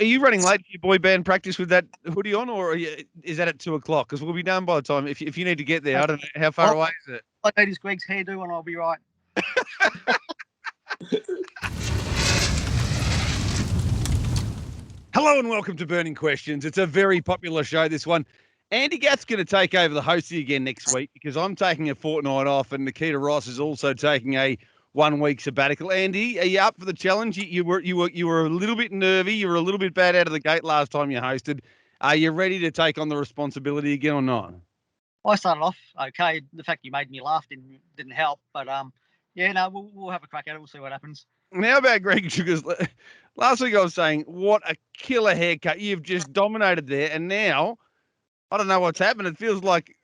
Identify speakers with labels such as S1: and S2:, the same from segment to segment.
S1: Are you running late for your boy band practice with that hoodie on, or is that at 2:00? Because we'll be done by the time. If you need to get there, I don't know how far away is it.
S2: I need his Greg's hairdo, and I'll be right.
S1: Hello and welcome to Burning Questions. It's a very popular show, this one. Andy Gath's going to take over the hosting again next week because I'm taking a fortnight off and Nikkita Ross is also taking a 1 week sabbatical. Andy, are you up for the challenge? You were a little bit nervy. You were a little bit bad out of the gate last time you hosted. Are you ready to take on the responsibility again or not?
S2: I started off okay. The fact you made me laugh didn't help, but yeah, no, we'll have a crack at it. We'll see what happens.
S1: Now about Greg Sugars. Last week I was saying, what a killer haircut. You've just dominated there. And now, I don't know what's happened. It feels like,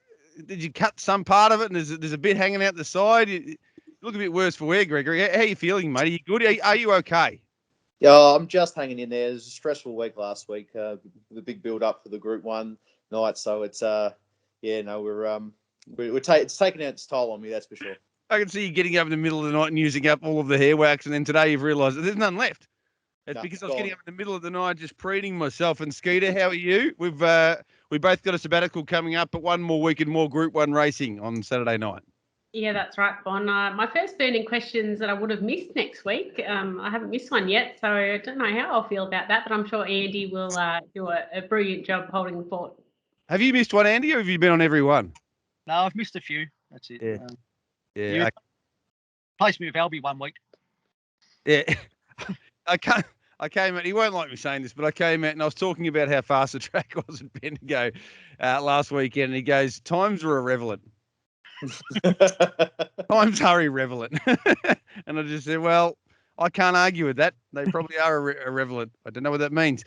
S1: did you cut some part of it and there's a bit hanging out the side? You look a bit worse for wear, Gregory. How are you feeling, mate? Are you good? Are you okay?
S3: Yeah, I'm just hanging in there. It was a stressful week last week. The big build up for the Group 1 night. So it's, it's taking out its toll on me, that's for sure.
S1: I can see you getting up in the middle of the night and using up all of the hair wax, and then today you've realised that there's none left. It's because I was getting up in the middle of the night just preening myself. And Skeeter, how are you? We both got a sabbatical coming up, but one more week and more Group 1 racing on Saturday night.
S4: Yeah, that's right, Bon. My first burning questions that I would have missed next week. I haven't missed one yet, so I don't know how I'll feel about that, but I'm sure Andy will do a brilliant job holding the fort.
S1: Have you missed one, Andy, or have you been on every one?
S2: No, I've missed a few. That's it.
S1: Yeah.
S2: You placed me with Albie 1 week.
S1: Yeah. I came out, he won't like me saying this, but I came out and I was talking about how fast the track was at Bendigo last weekend, and he goes, times are irrelevant. Times are irrelevant. And I just said, well, I can't argue with that. They probably are irrelevant. I don't know what that means.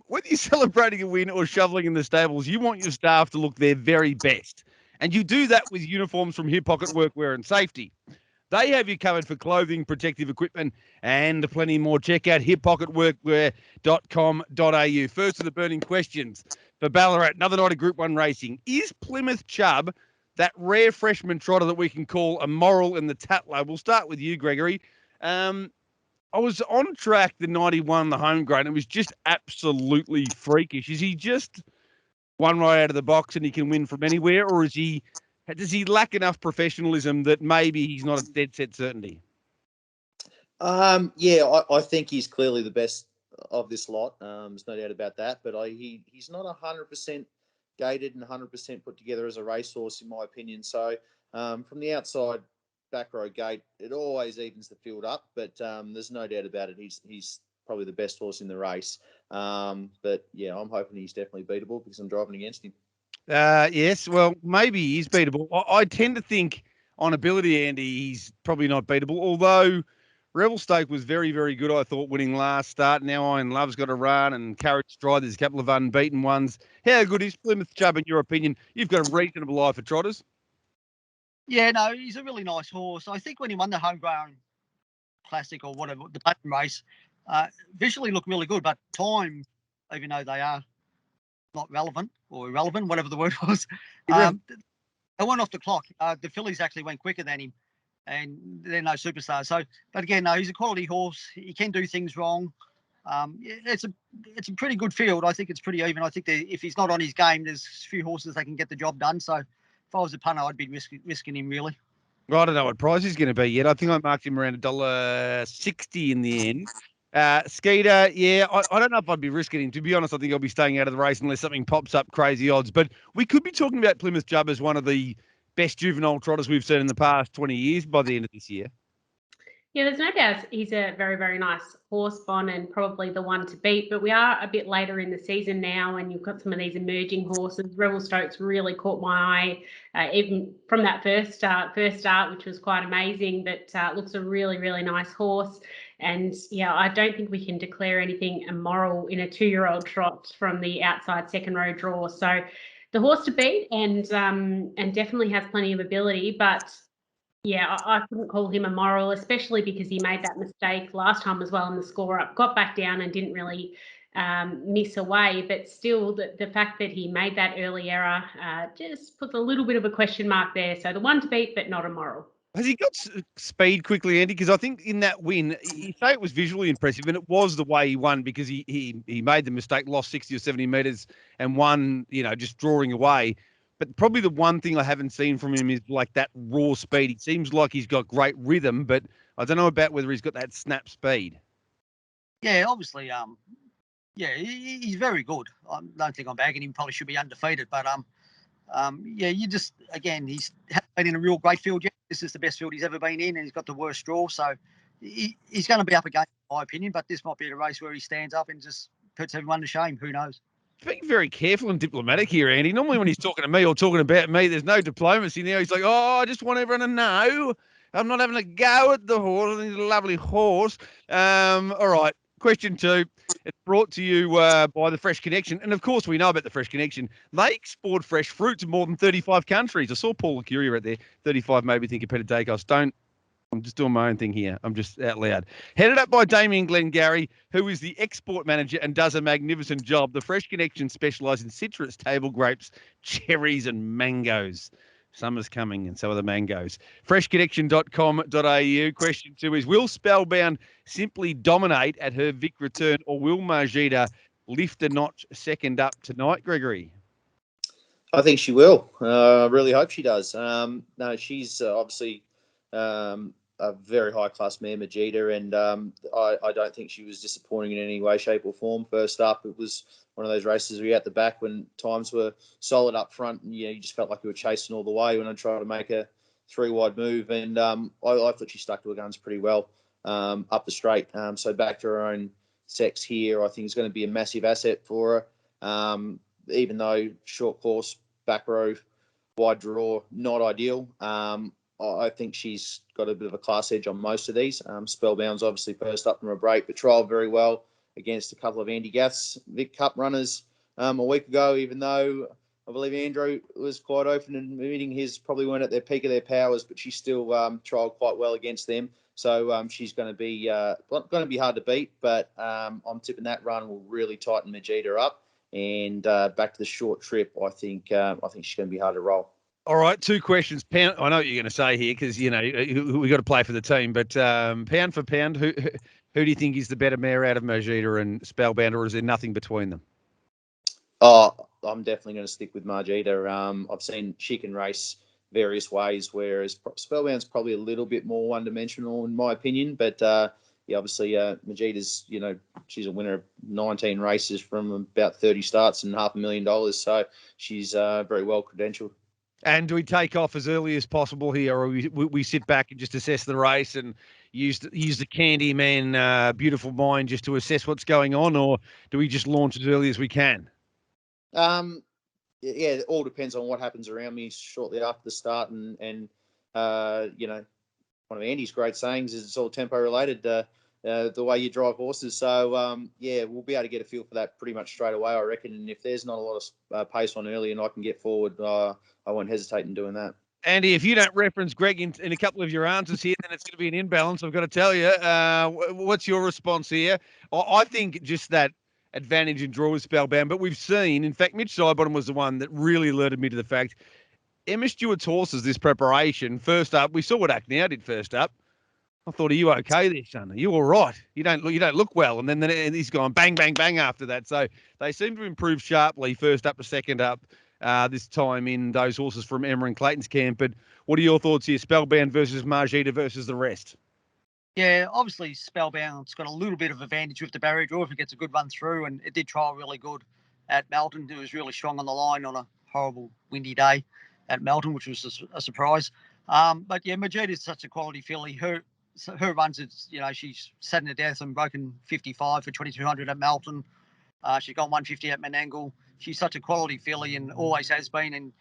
S1: Whether you're celebrating a win or shoveling in the stables, you want your staff to look their very best. And you do that with uniforms from Hip Pocket Workwear and Safety. They have you covered for clothing, protective equipment, and plenty more. Check out hippocketworkwear.com.au. First of the burning questions for Ballarat, another night of Group 1 racing. Is Plymouth Chubb that rare freshman trotter that we can call a moral in the Tatlow? We'll start with you, Gregory. I was on track the 91, the home grade, and it was just absolutely freakish. Is he just one right out of the box and he can win from anywhere, or does he lack enough professionalism that maybe he's not a dead set certainty?
S3: I think he's clearly the best of this lot. There's no doubt about that. But he's not 100% gated and 100% put together as a racehorse, in my opinion. So from the outside back row gate, it always evens the field up. But there's no doubt about it. He's probably the best horse in the race. But yeah, I'm hoping he's definitely beatable because I'm driving against him.
S1: Yes, well, maybe he's beatable. I tend to think on ability, Andy, he's probably not beatable, although Rebel Stake was very, very good, I thought, winning last start. Now Iron Love's got a run and Carriage Stride, there's a couple of unbeaten ones. How good is Plymouth Chubb, in your opinion? You've got a reasonable eye for trotters.
S2: Yeah, no, he's a really nice horse. I think when he won the homegrown classic or whatever, the Baton race, visually looked really good, but time, even though they are not relevant or irrelevant, whatever the word was, they went off the clock. The fillies actually went quicker than him, and they're no superstars. So, but again, no, he's a quality horse. He can do things wrong. It's a pretty good field. I think it's pretty even. I think if he's not on his game, there's a few horses that can get the job done. So, if I was a punter, I'd be risking him really.
S1: Well, I don't know what price he's going to be yet. I think I marked him around $1.60 in the end. Skeeter, yeah, I don't know if I'd be risking him. To be honest, I think I'll be staying out of the race unless something pops up crazy odds. But we could be talking about Plymouth Chubb as one of the best juvenile trotters we've seen in the past 20 years by the end of this year.
S4: Yeah, there's no doubt he's a very, very nice horse, Bon, and probably the one to beat. But we are a bit later in the season now, and you've got some of these emerging horses. Rebel Stokes really caught my eye, even from that first start, which was quite amazing. But looks a really, really nice horse. And yeah, I don't think we can declare anything immoral in a 2-year-old trot from the outside second row draw. So the horse to beat, and definitely has plenty of ability, but. Yeah, I couldn't call him immoral, especially because he made that mistake last time as well in the score up, got back down and didn't really miss away. But still, the fact that he made that early error just puts a little bit of a question mark there. So the one to beat, but not immoral.
S1: Has he got speed quickly, Andy? Because I think in that win, you say it was visually impressive, and it was the way he won because he made the mistake, lost 60 or 70 metres and won, just drawing away. But probably the one thing I haven't seen from him is like that raw speed. He seems like he's got great rhythm, but I don't know about whether he's got that snap speed.
S2: Yeah, obviously, he's very good. I don't think I'm bagging him. Probably should be undefeated, but you just, again, he's been in a real great field yet. This is the best field he's ever been in, and he's got the worst draw. So he's going to be up against, in my opinion, but this might be a race where he stands up and just puts everyone to shame. Who knows?
S1: Being very careful and diplomatic here, Andy. Normally when he's talking to me or talking about me, there's no diplomacy. Now he's like, I just want everyone to know I'm not having a go at the horse. He's a lovely horse. All right. Question 2. It's brought to you by the Fresh Connection. And, of course, we know about the Fresh Connection. They export fresh fruit to more than 35 countries. I saw Paul Curie right there. 35 maybe think of Peter Dacos. I'm just doing my own thing here. I'm just out loud. Headed up by Damien Glengarry, who is the export manager and does a magnificent job. The Fresh Connection specialise in citrus, table grapes, cherries and mangoes. Summer's coming and so are the mangoes. Freshconnection.com.au. Question 2 is, will Spellbound simply dominate at her Vic return, or will Maajida lift a notch second up tonight, Gregory?
S3: I think she will. I really hope she does. No, she's obviously a very high-class mare, Maajida, and I don't think she was disappointing in any way, shape or form. First up, it was one of those races where you're at the back when times were solid up front, and you just felt like you were chasing all the way when I tried to make a 3-wide move, and I thought she stuck to her guns pretty well up the straight. So back to her own sex here, I think is going to be a massive asset for her, even though short course, back row, wide draw, not ideal. I think she's got a bit of a class edge on most of these. Spellbound's obviously first up from a break, but trialled very well against a couple of Andy Gath's Vic Cup runners a week ago, even though I believe Andrew was quite open and meeting his probably weren't at their peak of their powers, but she still trialled quite well against them. So she's going to be hard to beat, but I'm tipping that run will really tighten Maajida up. And back to the short trip, I think she's going to be hard to roll.
S1: All right, 2 questions. Pound. I know what you're going to say here because we got to play for the team. But pound for pound, who do you think is the better mare out of Maajida and Spellbound, or is there nothing between them?
S3: Oh, I'm definitely going to stick with Maajida. I've seen she can race various ways, whereas Spellbound's probably a little bit more one-dimensional in my opinion. But obviously Maajida's, she's a winner of 19 races from about 30 starts and $500,000. So she's very well credentialed.
S1: And do we take off as early as possible here, or we sit back and just assess the race and use the Candyman beautiful mind just to assess what's going on, or do we just launch as early as we can?
S3: It all depends on what happens around me shortly after the start, and one of Andy's great sayings is it's all tempo related. The way you drive horses. So, we'll be able to get a feel for that pretty much straight away, I reckon. And if there's not a lot of pace on early and I can get forward, I won't hesitate in doing that.
S1: Andy, if you don't reference Greg in a couple of your answers here, then it's going to be an imbalance, I've got to tell you. What's your response here? I think just that advantage in draw with Spellbound, but we've seen, in fact, Mitch Sidebottom was the one that really alerted me to the fact Emma Stewart's horses this preparation, first up, we saw what Acknow did first up. I thought, are you okay there, son? Are you all right? You don't look well. And then he's gone bang, bang, bang after that. So they seem to improve sharply first up to second up this time in those horses from Emma and Clayton's camp. But what are your thoughts here? Spellbound versus Maajida versus the rest?
S2: Yeah, obviously Spellbound's got a little bit of advantage with the barrier draw if it gets a good run through, and it did trial really good at Melton. It was really strong on the line on a horrible windy day at Melton, which was a surprise. But yeah, Maajida is such a quality filly. Her runs, she's sat in to death and broken 55 for 2,200 at Melton. She's gone 150 at Menangle. She's such a quality filly and always has been. And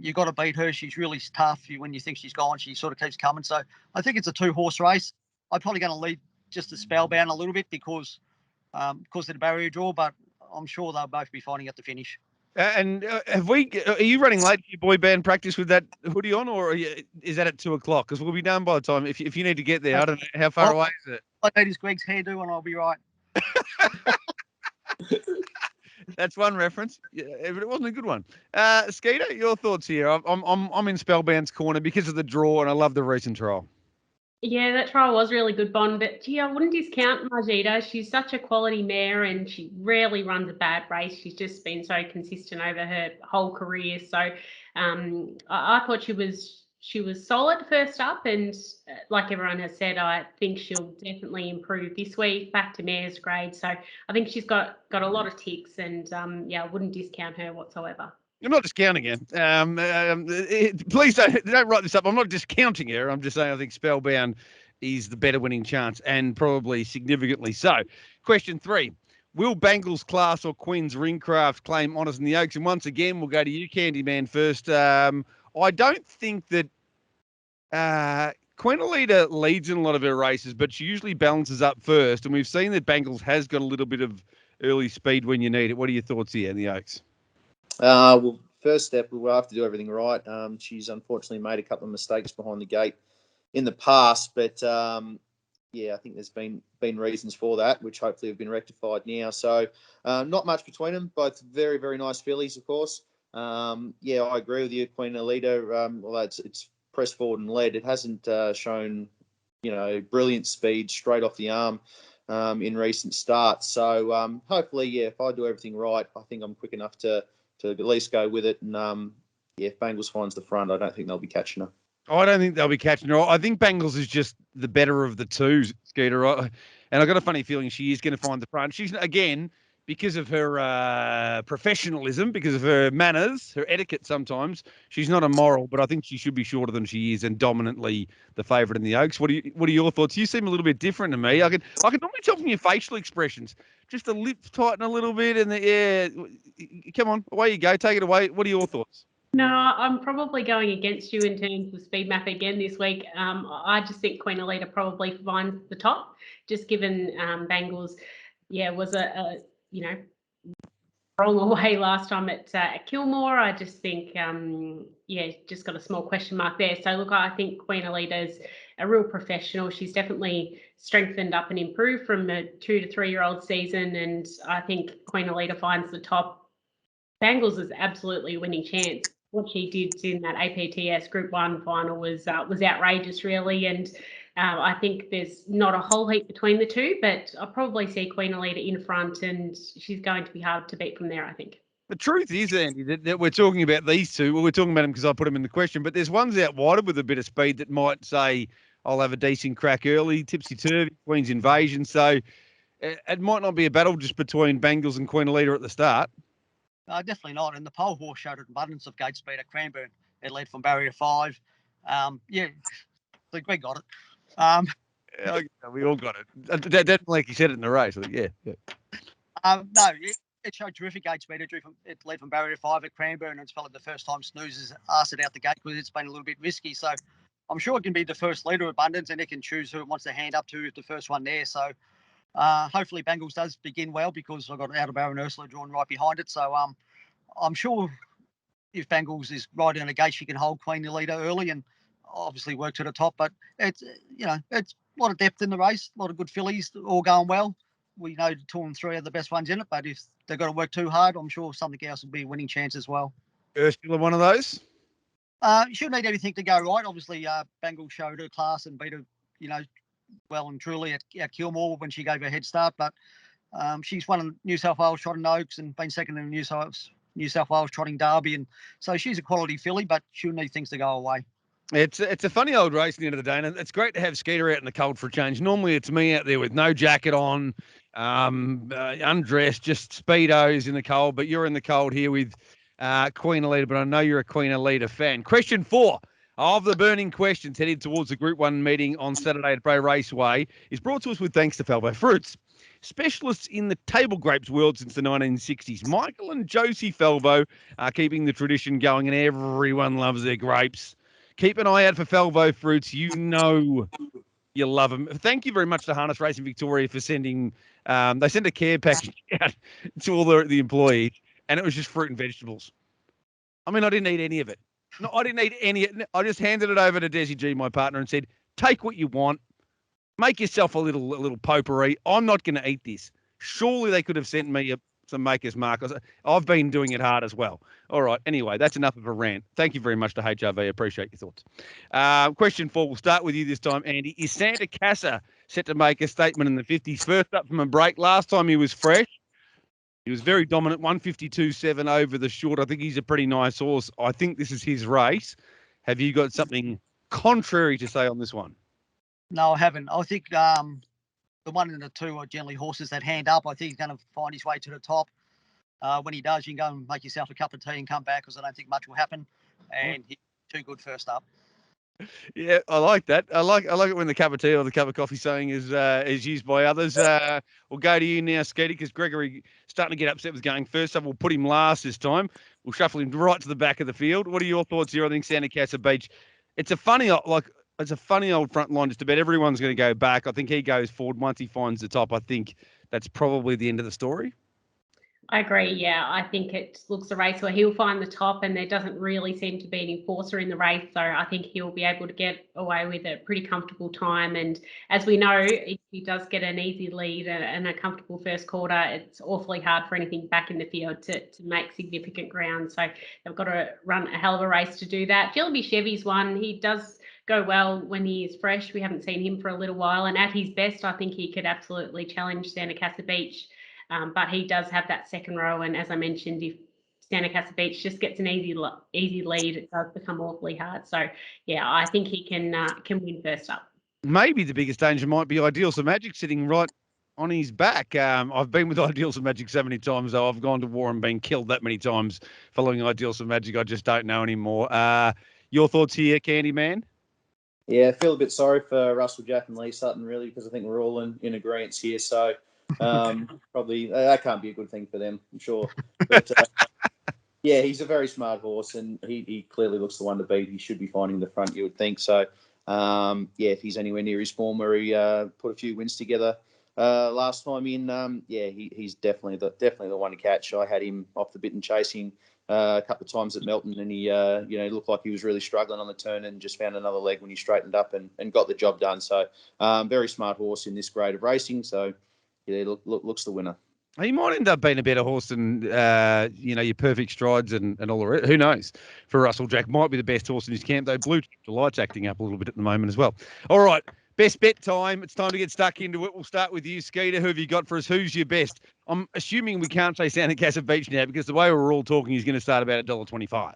S2: you've got to beat her. She's really tough. When you think she's gone, she sort of keeps coming. So I think it's a 2-horse race. I'm probably going to lead just the Spellbound a little bit because of the barrier draw, but I'm sure they'll both be fighting at the finish.
S1: And are you running late for your boy band practice with that hoodie on, or is that at 2:00? Because we'll be done by the time, if you need to get there. I don't know, how far away is it?
S2: I need his Greg's hairdo and I'll be right.
S1: That's one reference, yeah, but it wasn't a good one. Skeeter, your thoughts here? I'm in Spellbound's corner because of the draw, and I love the recent trial.
S4: Yeah, that trial was really good, Bond. But gee, I wouldn't discount Maajida. She's such a quality mare, and she rarely runs a bad race. She's just been so consistent over her whole career. So, I thought she was solid first up, and like everyone has said, I think she'll definitely improve this week. Back to mare's grade, so I think she's got a lot of ticks, and yeah, I wouldn't discount her whatsoever.
S1: I'm not discounting her. Please don't write this up. I'm not discounting her. I'm just saying I think Spellbound is the better winning chance, and probably significantly so. Question 3. Will Banglez Class or Queen's Ringcraft claim honours in the Oaks? And once again, we'll go to you, Candyman, first. I don't think that Queen Alita leads in a lot of her races, but she usually balances up first. And we've seen that Banglez has got a little bit of early speed when you need it. What are your thoughts here in the Oaks?
S3: Well, first step, we'll have to do everything right. She's unfortunately made a couple of mistakes behind the gate in the past, but yeah, I think there's been reasons for that, which hopefully have been rectified now. So not much between them. Both very, very nice fillies, of course. Yeah, I agree with you, Queen Alita. Although it's pressed forward and led, it hasn't shown, brilliant speed straight off the arm in recent starts. So hopefully, yeah, if I do everything right, I think I'm quick enough to at least go with it. And yeah, if Banglez finds the front, I don't think they'll be catching her.
S1: I don't think they'll be catching her. I think Banglez is just the better of the two, Skeeter. And I've got a funny feeling she is going to find the front. She's, again, because of her professionalism, because of her manners, her etiquette sometimes, she's not immoral, but I think she should be shorter than she is and dominantly the favourite in the Oaks. What are your thoughts? You seem a little bit different to me. I can normally tell from your facial expressions. Just the lips tighten a little bit and come on, away you go. Take it away. What are your thoughts?
S4: No, I'm probably going against you in terms of speed map again this week. I just think Queen Alita probably finds the top, just given Banglez, was a wrong away last time at Kilmore. I just think, just got a small question mark there. So look, I think Queen Alita's a real professional. She's definitely strengthened up and improved from a 2 to 3 year old season, and I think Queen Alita finds the top. Banglez is absolutely a winning chance. What she did in that APTS Group 1 final was outrageous, really, and I think there's not a whole heap between the two, but I'll probably see Queen Alita in front, and she's going to be hard to beat from there, I think.
S1: The truth is, Andy, that we're talking about these two. Well, we're talking about them because I put them in the question, but there's ones out wider with a bit of speed that might say, I'll have a decent crack early, tipsy-turvy, Queen's Invasion. So it might not be a battle just between Banglez and Queen Alita at the start.
S2: Definitely not. And the pole horse showed an abundance of gate speed at Cranbourne. It led from barrier 5. Yeah, I think we got it.
S1: Yeah, we all got it. Definitely, like you said it in the race. I think, yeah.
S2: No, it showed terrific gate speed. It led from barrier 5 at Cranbourne, and it's probably the first time Snoozers asked it out the gate because it's been a little bit risky. So I'm sure it can be the first leader of abundance, and it can choose who it wants to hand up to if the first one there. So hopefully Banglez does begin well, because I've got Out of Barrow and Ursula drawn right behind it. So I'm sure if Banglez is right in the gate, she can hold Queen Alita early and obviously work to the top. But it's it's a lot of depth in the race, a lot of good fillies, all going well. We know 2 and 3 are the best ones in it, but if they've got to work too hard, I'm sure something else will be a winning chance as well.
S1: Ursula, one of those?
S2: You shouldn't need everything to go right. Obviously, Banglez showed her class and beat her, well and truly at Kilmore when she gave her head start. But she's won New South Wales Trotting Oaks and been second in the New South Wales Trotting Derby, and so she's a quality filly, but she'll need things to go away.
S1: It's a funny old race at the end of the day, and it's great to have Skeeter out in the cold for a change. Normally it's me out there with no jacket on, undressed, just Speedos in the cold, but you're in the cold here with Queen Alita, but I know you're a Queen Alita fan. Question 4 of the burning questions headed towards the Group 1 meeting on Saturday at Bray Raceway is brought to us with thanks to Felbo Fruits. Specialists in the table grapes world since the 1960s. Michael and Josie Felvo are keeping the tradition going, and everyone loves their grapes. Keep an eye out for Felvo Fruits. You know you love them. Thank you very much to Harness Racing Victoria for sending, they sent a care package out to all the employees, and it was just fruit and vegetables. I mean, I didn't eat any of it. No, I didn't eat any. I just handed it over to Desi G, my partner, and said, take what you want. Make yourself a little potpourri. I'm not going to eat this. Surely they could have sent me the Maker's Mark. I've been doing it hard as well. All right. Anyway, that's enough of a rant. Thank you very much to HRV. Appreciate your thoughts. Question 4. We'll start with you this time, Andy. Is Santa Casa set to make a statement in the 50s? First up from a break. Last time he was fresh. He was very dominant, 152.7 over the short. I think he's a pretty nice horse. I think this is his race. Have you got something contrary to say on this one?
S2: No, I haven't. I think the 1 and the 2 are generally horses that hand up. I think he's going to find his way to the top. When he does, you can go and make yourself a cup of tea and come back, because I don't think much will happen. And he's too good first up.
S1: Yeah, I like that. I like it when the cup of tea or the cup of coffee saying is used by others. We'll go to you now, Skeety, because Gregory starting to get upset with going first. So we'll put him last this time. We'll shuffle him right to the back of the field. What are your thoughts here? I think Santa Casa Beach. It's a funny old front line. Just about everyone's going to go back. I think he goes forward once he finds the top. I think that's probably the end of the story.
S4: I agree. Yeah, I think it looks a race where he'll find the top, and there doesn't really seem to be an enforcer in the race. So I think he'll be able to get away with a pretty comfortable time. And as we know, if he does get an easy lead and a comfortable first quarter, it's awfully hard for anything back in the field to make significant ground. So they've got to run a hell of a race to do that. Jellyby Chevy's one. He does go well when he is fresh. We haven't seen him for a little while. And at his best, I think he could absolutely challenge Santa Casa Beach. But he does have that second row, and as I mentioned, if Santa Casa Beach just gets an easy lead, it does become awfully hard. So, yeah, I think he can win first up.
S1: Maybe the biggest danger might be Ideals of Magic sitting right on his back. I've been with Ideals of Magic so many times, though. I've gone to war and been killed that many times following Ideals of Magic. I just don't know anymore. Your thoughts here, Candyman?
S3: Yeah, I feel a bit sorry for Russell, Jack and Lee Sutton, really, because I think we're all in agreement here. So probably that can't be a good thing for them, I'm sure. But yeah, he's a very smart horse, and he clearly looks the one to beat. He should be finding the front, you would think. So yeah, if he's anywhere near his form where he put a few wins together last time in, yeah, he's definitely the one to catch. I had him off the bit and chasing a couple of times at Melton, and he looked like he was really struggling on the turn, and just found another leg when he straightened up and got the job done. So very smart horse in this grade of racing. So yeah, looks the winner.
S1: He might end up being a better horse than your Perfect Strides and all the rest. Who knows? For Russell, Jack might be the best horse in his camp, though. Blue Delight's acting up a little bit at the moment as well. All right, best bet time. It's time to get stuck into it. We'll start with you, Skeeter. Who have you got for us? Who's your best? I'm assuming we can't say Santa Casa Beach now, because the way we're all talking, he's going to start about $1.25.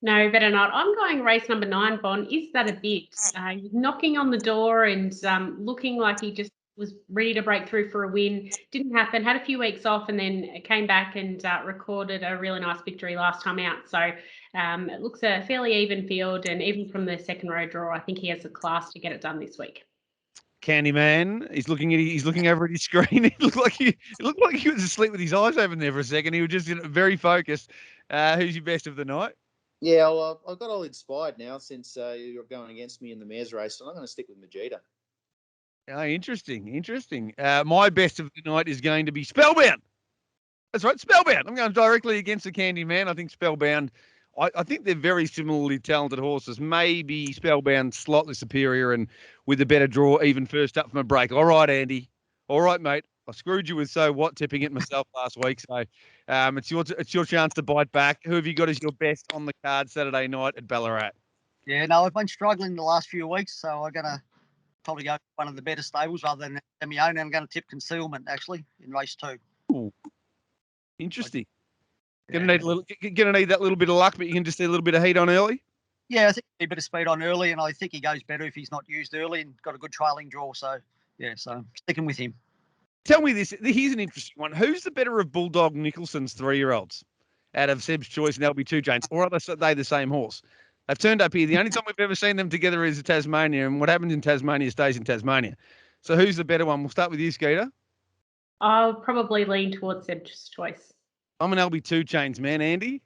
S4: No, better not. I'm going race number 9, Bon. Is that a bit? He's knocking on the door and looking like he just was ready to break through for a win. Didn't happen. Had a few weeks off, and then came back and recorded a really nice victory last time out. So it looks a fairly even field, and even from the second row draw, I think he has the class to get it done this week.
S1: Candyman, he's looking over at his screen. It looked like he was asleep with his eyes open there for a second. He was just very focused. Who's your best of the night?
S3: Yeah, well, I've got all inspired now since you're going against me in the mares race, so I'm going to stick with Maajida.
S1: Oh, interesting. My best of the night is going to be Spellbound. That's right, Spellbound. I'm going directly against the Candyman. I think Spellbound, I think they're very similarly talented horses. Maybe Spellbound slightly superior and with a better draw, even first up from a break. All right, Andy. All right, mate. I screwed you with so what tipping it myself last week. So it's your chance to bite back. Who have you got as your best on the card Saturday night at Ballarat?
S2: Yeah, no, I've been struggling the last few weeks, so I'm going to probably go one of the better stables rather than my own. I'm going to tip Concealment, actually, in race 2.
S1: Ooh. Interesting. Gonna need that little bit of luck, but you can just see a little bit of heat on early.
S2: Yeah, I think a bit of speed on early, and I think he goes better if he's not used early and got a good trailing draw. So yeah, so I'm sticking with him.
S1: Tell me this. Here's an interesting one. Who's the better of Bulldog Nicholson's 3-year-olds out of Seb's Choice and LB2 Chains, or are they the same horse? They've turned up here. The only time we've ever seen them together is Tasmania, and what happens in Tasmania stays in Tasmania. So who's the better one? We'll start with you, Skeeter.
S4: I'll probably lean towards Seb's Choice.
S1: I'm an LB2 Chains man, Andy.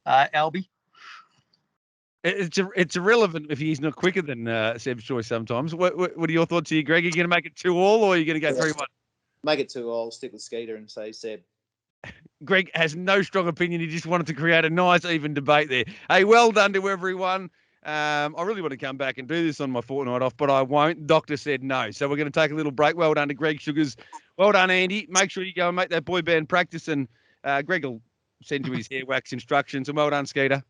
S2: Albie.
S1: It's irrelevant if he's not quicker than Seb's Choice sometimes. What are your thoughts here, Greg? Are you going to make it 2-2, or are you going to go 3-1?
S3: Make it 2-2. I'll stick with Skeeter and say Seb.
S1: Greg has no strong opinion. He just wanted to create a nice, even debate there. Hey, well done to everyone. I really want to come back and do this on my fortnight off, but I won't. Doctor said no. So we're going to take a little break. Well done to Greg Sugars. Well done, Andy. Make sure you go and make that boy band practice and Greg will send you his hair wax instructions. And well done, Skeeter.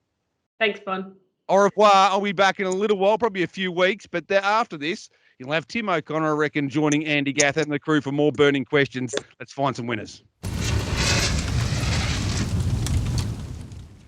S4: Thanks, Bon.
S1: Au revoir. I'll be back in a little while, probably a few weeks. But after this, you'll have Tim O'Connor, I reckon, joining Andy Gath and the crew for more burning questions. Let's find some winners.